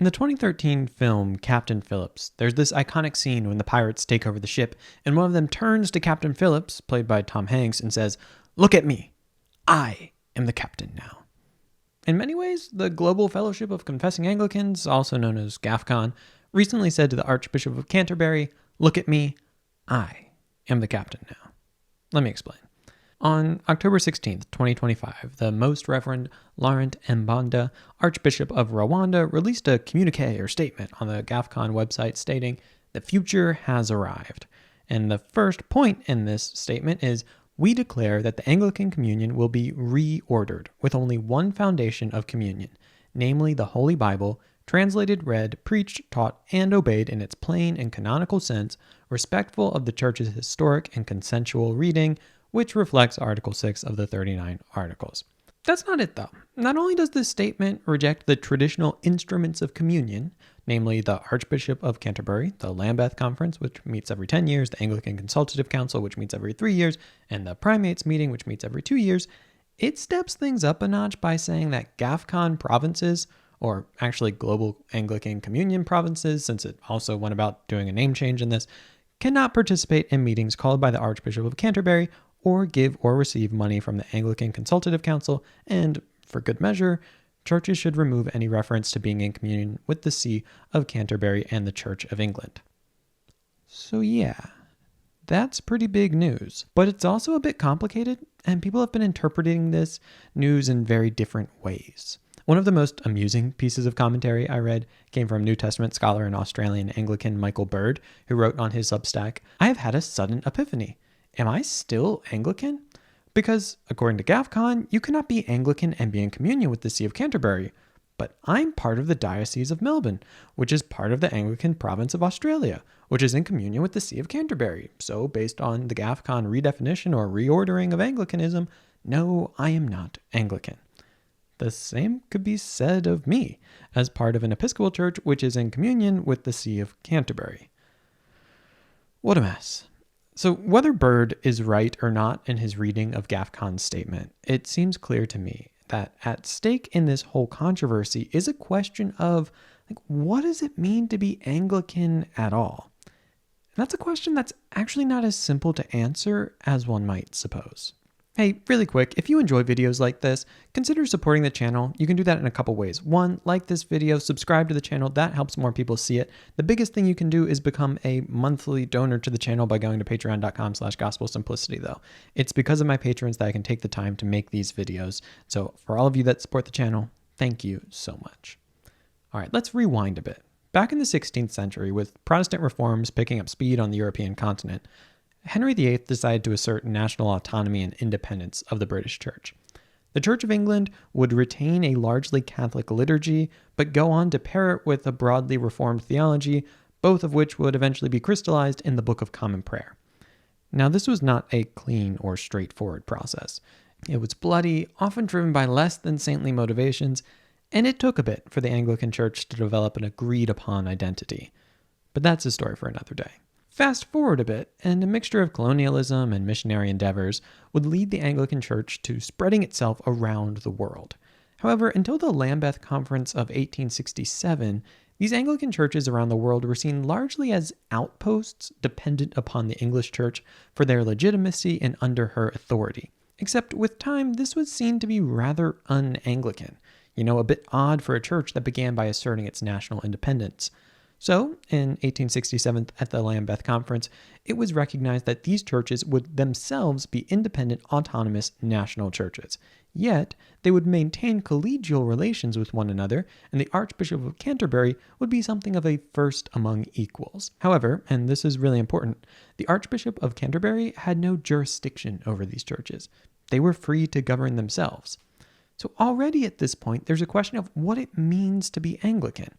In the 2013 film Captain Phillips, there's this iconic scene when the pirates take over the ship, and one of them turns to Captain Phillips, played by Tom Hanks, and says, "Look at me. I am the captain now." In many ways, the Global Fellowship of Confessing Anglicans, also known as GAFCON, recently said to the Archbishop of Canterbury, "Look at me. I am the captain now." Let me explain. On October 16th, 2025, the Most Reverend Laurent Mbonda, Archbishop of Rwanda, released a communique or statement on the GAFCON website stating, "The future has arrived." And the first point in this statement is, "We declare that the Anglican Communion will be reordered with only one foundation of communion, namely the Holy Bible, translated, read, preached, taught, and obeyed in its plain and canonical sense, respectful of the Church's historic and consensual reading, which reflects Article 6 of the 39 Articles." That's not it, though. Not only does this statement reject the traditional instruments of communion, namely the Archbishop of Canterbury, the Lambeth Conference, which meets every 10 years, the Anglican Consultative Council, which meets every 3 years, and the Primates meeting, which meets every 2 years, it steps things up a notch by saying that GAFCON provinces, or actually Global Anglican Communion provinces, since it also went about doing a name change in this, cannot participate in meetings called by the Archbishop of Canterbury or give or receive money from the Anglican Consultative Council, and, for good measure, churches should remove any reference to being in communion with the See of Canterbury and the Church of England. So yeah, that's pretty big news. But it's also a bit complicated, and people have been interpreting this news in very different ways. One of the most amusing pieces of commentary I read came from New Testament scholar and Australian Anglican Michael Bird, who wrote on his Substack, "I have had a sudden epiphany. Am I still Anglican? Because, according to GAFCON, you cannot be Anglican and be in communion with the See of Canterbury. But I'm part of the Diocese of Melbourne, which is part of the Anglican Province of Australia, which is in communion with the See of Canterbury. So, based on the GAFCON redefinition or reordering of Anglicanism, no, I am not Anglican." The same could be said of me, as part of an Episcopal Church which is in communion with the See of Canterbury. What a mess. So whether Bird is right or not in his reading of GAFCON's statement, it seems clear to me that at stake in this whole controversy is a question of, what does it mean to be Anglican at all? And that's a question that's actually not as simple to answer as one might suppose. Hey, really quick, if you enjoy videos like this, consider supporting the channel. You can do that in a couple ways. One, like this video, subscribe to the channel. That helps more people see it. The biggest thing you can do is become a monthly donor to the channel by going to patreon.com/gospelsimplicity, though. It's because of my patrons that I can take the time to make these videos. So for all of you that support the channel, thank you so much. All right, let's rewind a bit. Back in the 16th century, with Protestant reforms picking up speed on the European continent, Henry VIII decided to assert national autonomy and independence of the British Church. The Church of England would retain a largely Catholic liturgy, but go on to pair it with a broadly reformed theology, both of which would eventually be crystallized in the Book of Common Prayer. Now, this was not a clean or straightforward process. It was bloody, often driven by less than saintly motivations, and it took a bit for the Anglican Church to develop an agreed-upon identity. But that's a story for another day. Fast forward a bit, and a mixture of colonialism and missionary endeavors would lead the Anglican Church to spreading itself around the world. However, until the Lambeth Conference of 1867, these Anglican churches around the world were seen largely as outposts dependent upon the English Church for their legitimacy and under her authority. Except with time, this was seen to be rather un-Anglican, a bit odd for a church that began by asserting its national independence. So, in 1867 at the Lambeth Conference, it was recognized that these churches would themselves be independent, autonomous national churches. Yet, they would maintain collegial relations with one another, and the Archbishop of Canterbury would be something of a first among equals. However, and this is really important, the Archbishop of Canterbury had no jurisdiction over these churches. They were free to govern themselves. So already at this point, there's a question of what it means to be Anglican.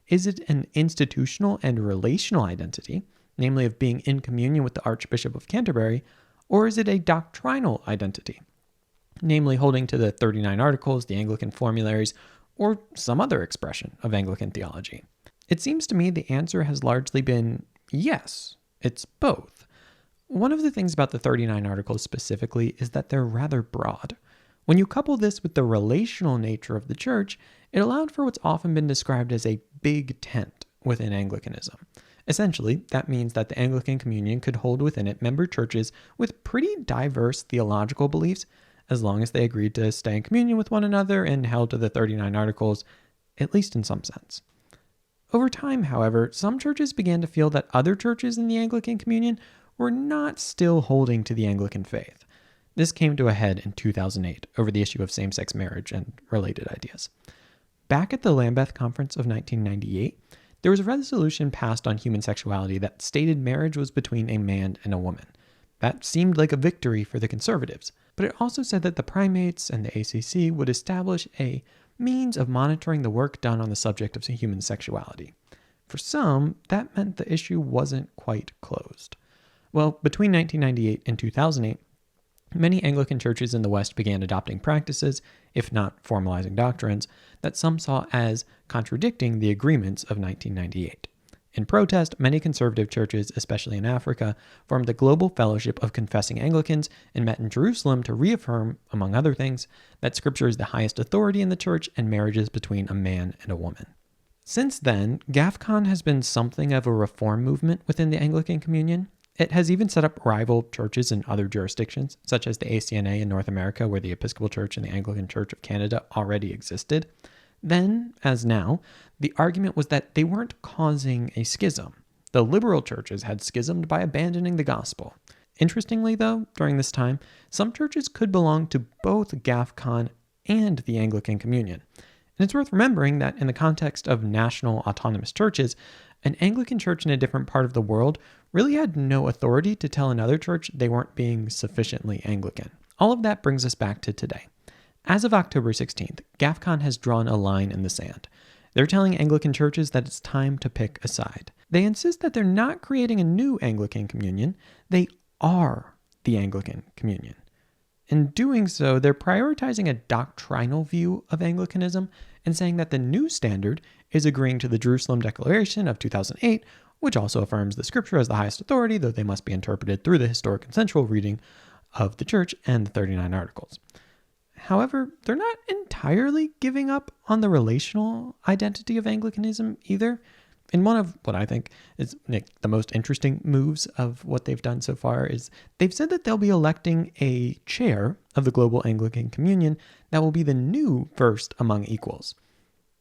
Is it an institutional and relational identity, namely of being in communion with the Archbishop of Canterbury, or is it a doctrinal identity, namely holding to the 39 Articles, the Anglican formularies, or some other expression of Anglican theology? It seems to me the answer has largely been yes, it's both. One of the things about the 39 Articles specifically is that they're rather broad. When you couple this with the relational nature of the church, it allowed for what's often been described as a big tent within Anglicanism. Essentially, that means that the Anglican Communion could hold within it member churches with pretty diverse theological beliefs, as long as they agreed to stay in communion with one another and held to the 39 Articles, at least in some sense. Over time, however, some churches began to feel that other churches in the Anglican Communion were not still holding to the Anglican faith. This came to a head in 2008 over the issue of same-sex marriage and related ideas. Back at the Lambeth Conference of 1998, there was a resolution passed on human sexuality that stated marriage was between a man and a woman. That seemed like a victory for the conservatives, but it also said that the primates and the ACC would establish a means of monitoring the work done on the subject of human sexuality. For some, that meant the issue wasn't quite closed. Well, between 1998 and 2008, many Anglican churches in the West began adopting practices, if not formalizing doctrines, that some saw as contradicting the agreements of 1998. In protest, many conservative churches, especially in Africa, formed the Global Fellowship of Confessing Anglicans and met in Jerusalem to reaffirm, among other things, that Scripture is the highest authority in the church and marriages between a man and a woman. Since then, GAFCON has been something of a reform movement within the Anglican Communion. It has even set up rival churches in other jurisdictions, such as the ACNA in North America, where the Episcopal Church and the Anglican Church of Canada already existed. Then, as now, the argument was that they weren't causing a schism. The liberal churches had schismed by abandoning the gospel. Interestingly, though, during this time, some churches could belong to both GAFCON and the Anglican Communion. And it's worth remembering that in the context of national autonomous churches, an Anglican church in a different part of the world really had no authority to tell another church they weren't being sufficiently Anglican. All of that brings us back to today. As of October 16th, GAFCON has drawn a line in the sand. They're telling Anglican churches that it's time to pick a side. They insist that they're not creating a new Anglican Communion. They are the Anglican Communion. In doing so, they're prioritizing a doctrinal view of Anglicanism and saying that the new standard is agreeing to the Jerusalem Declaration of 2008, which also affirms the Scripture as the highest authority, though they must be interpreted through the historic and central reading of the Church and the 39 Articles. However, they're not entirely giving up on the relational identity of Anglicanism either. And one of what I think is the most interesting moves of what they've done so far is they've said that they'll be electing a chair of the Global Anglican Communion that will be the new first among equals.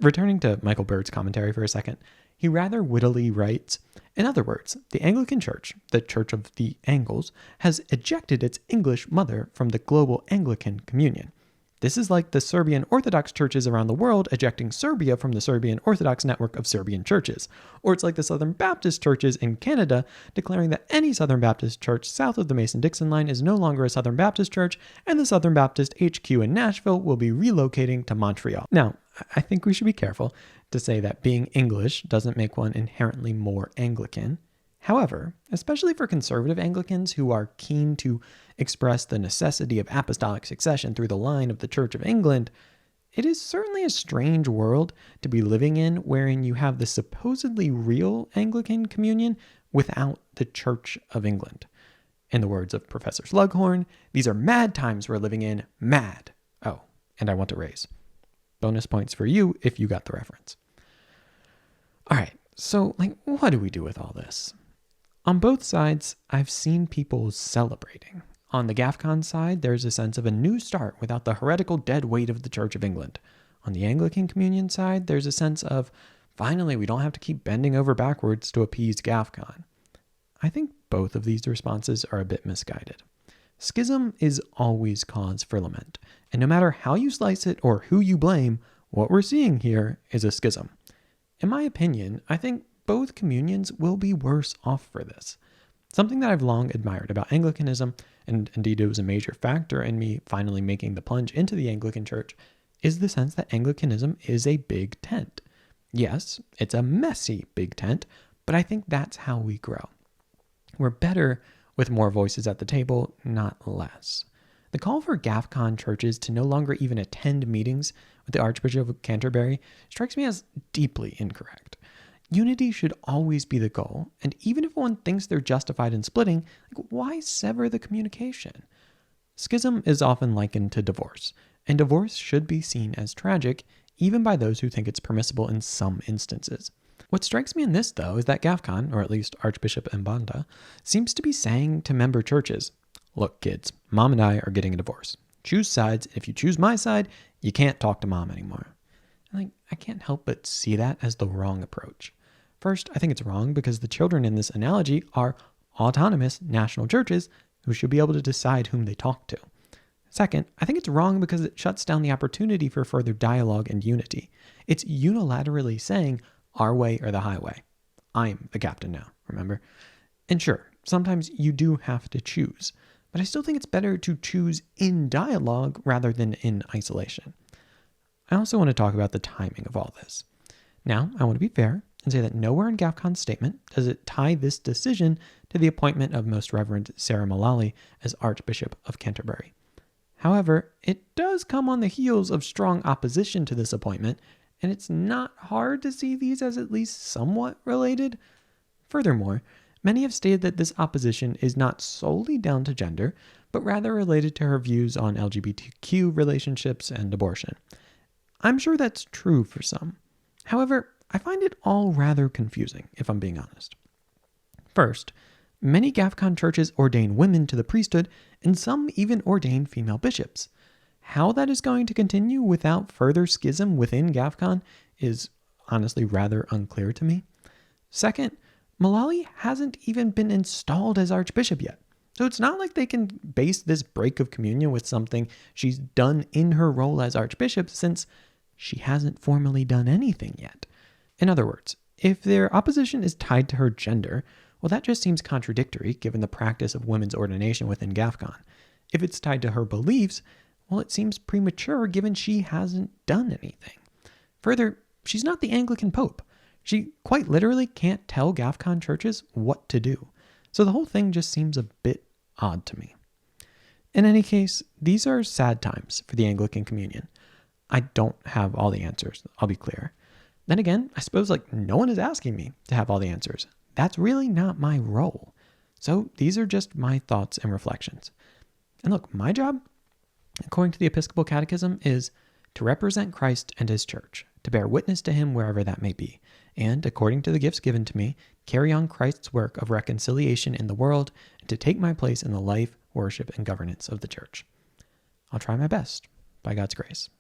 Returning to Michael Bird's commentary for a second, he rather wittily writes, in other words, the Anglican Church, the Church of the Angles, has ejected its English mother from the Global Anglican Communion. This is like the Serbian Orthodox churches around the world ejecting Serbia from the Serbian Orthodox network of Serbian churches. Or it's like the Southern Baptist churches in Canada declaring that any Southern Baptist church south of the Mason-Dixon line is no longer a Southern Baptist church, and the Southern Baptist HQ in Nashville will be relocating to Montreal. Now, I think we should be careful to say that being English doesn't make one inherently more Anglican. However, especially for conservative Anglicans who are keen to express the necessity of apostolic succession through the line of the Church of England, it is certainly a strange world to be living in wherein you have the supposedly real Anglican Communion without the Church of England. In the words of Professor Slughorn, these are mad times we're living in, mad. Oh, and I want to raise. Bonus points for you if you got the reference. All right, so what do we do with all this? On both sides, I've seen people celebrating. On the GAFCON side, there's a sense of a new start without the heretical dead weight of the Church of England. On the Anglican Communion side, there's a sense of, finally, we don't have to keep bending over backwards to appease GAFCON. I think both of these responses are a bit misguided. Schism is always cause for lament, and no matter how you slice it or who you blame, what we're seeing here is a schism. In my opinion, I think both communions will be worse off for this. Something that I've long admired about Anglicanism, and indeed it was a major factor in me finally making the plunge into the Anglican Church, is the sense that Anglicanism is a big tent. Yes, it's a messy big tent, but I think that's how we grow. We're better with more voices at the table, not less. The call for GAFCON churches to no longer even attend meetings with the Archbishop of Canterbury strikes me as deeply incorrect. Unity should always be the goal, and even if one thinks they're justified in splitting, why sever the communication? Schism is often likened to divorce, and divorce should be seen as tragic, even by those who think it's permissible in some instances. What strikes me in this, though, is that GAFCON, or at least Archbishop Mbanda, seems to be saying to member churches, look, kids, mom and I are getting a divorce. Choose sides. If you choose my side, you can't talk to mom anymore. I can't help but see that as the wrong approach. First, I think it's wrong because the children in this analogy are autonomous national churches who should be able to decide whom they talk to. Second, I think it's wrong because it shuts down the opportunity for further dialogue and unity. It's unilaterally saying, our way or the highway. I'm the captain now, remember? And sure, sometimes you do have to choose, but I still think it's better to choose in dialogue rather than in isolation. I also want to talk about the timing of all this. Now, I want to be fair and say that nowhere in GAFCON's statement does it tie this decision to the appointment of Most Reverend Sarah Mullally as Archbishop of Canterbury. However, it does come on the heels of strong opposition to this appointment, and it's not hard to see these as at least somewhat related. Furthermore, many have stated that this opposition is not solely down to gender, but rather related to her views on LGBTQ relationships and abortion. I'm sure that's true for some. However, I find it all rather confusing, if I'm being honest. First, many GAFCON churches ordain women to the priesthood, and some even ordain female bishops. How that is going to continue without further schism within GAFCON is honestly rather unclear to me. Second, Mullally hasn't even been installed as Archbishop yet. So it's not like they can base this break of communion with something she's done in her role as Archbishop, since she hasn't formally done anything yet. In other words, if their opposition is tied to her gender, well, that just seems contradictory given the practice of women's ordination within GAFCON. If it's tied to her beliefs, well, it seems premature given she hasn't done anything. Further, she's not the Anglican Pope. She quite literally can't tell GAFCON churches what to do. So the whole thing just seems a bit odd to me. In any case, these are sad times for the Anglican Communion. I don't have all the answers, I'll be clear. Then again, I suppose no one is asking me to have all the answers. That's really not my role. So these are just my thoughts and reflections. And look, my job, according to the Episcopal Catechism, is to represent Christ and his church, to bear witness to him wherever that may be, and, according to the gifts given to me, carry on Christ's work of reconciliation in the world, and to take my place in the life, worship, and governance of the church. I'll try my best, by God's grace.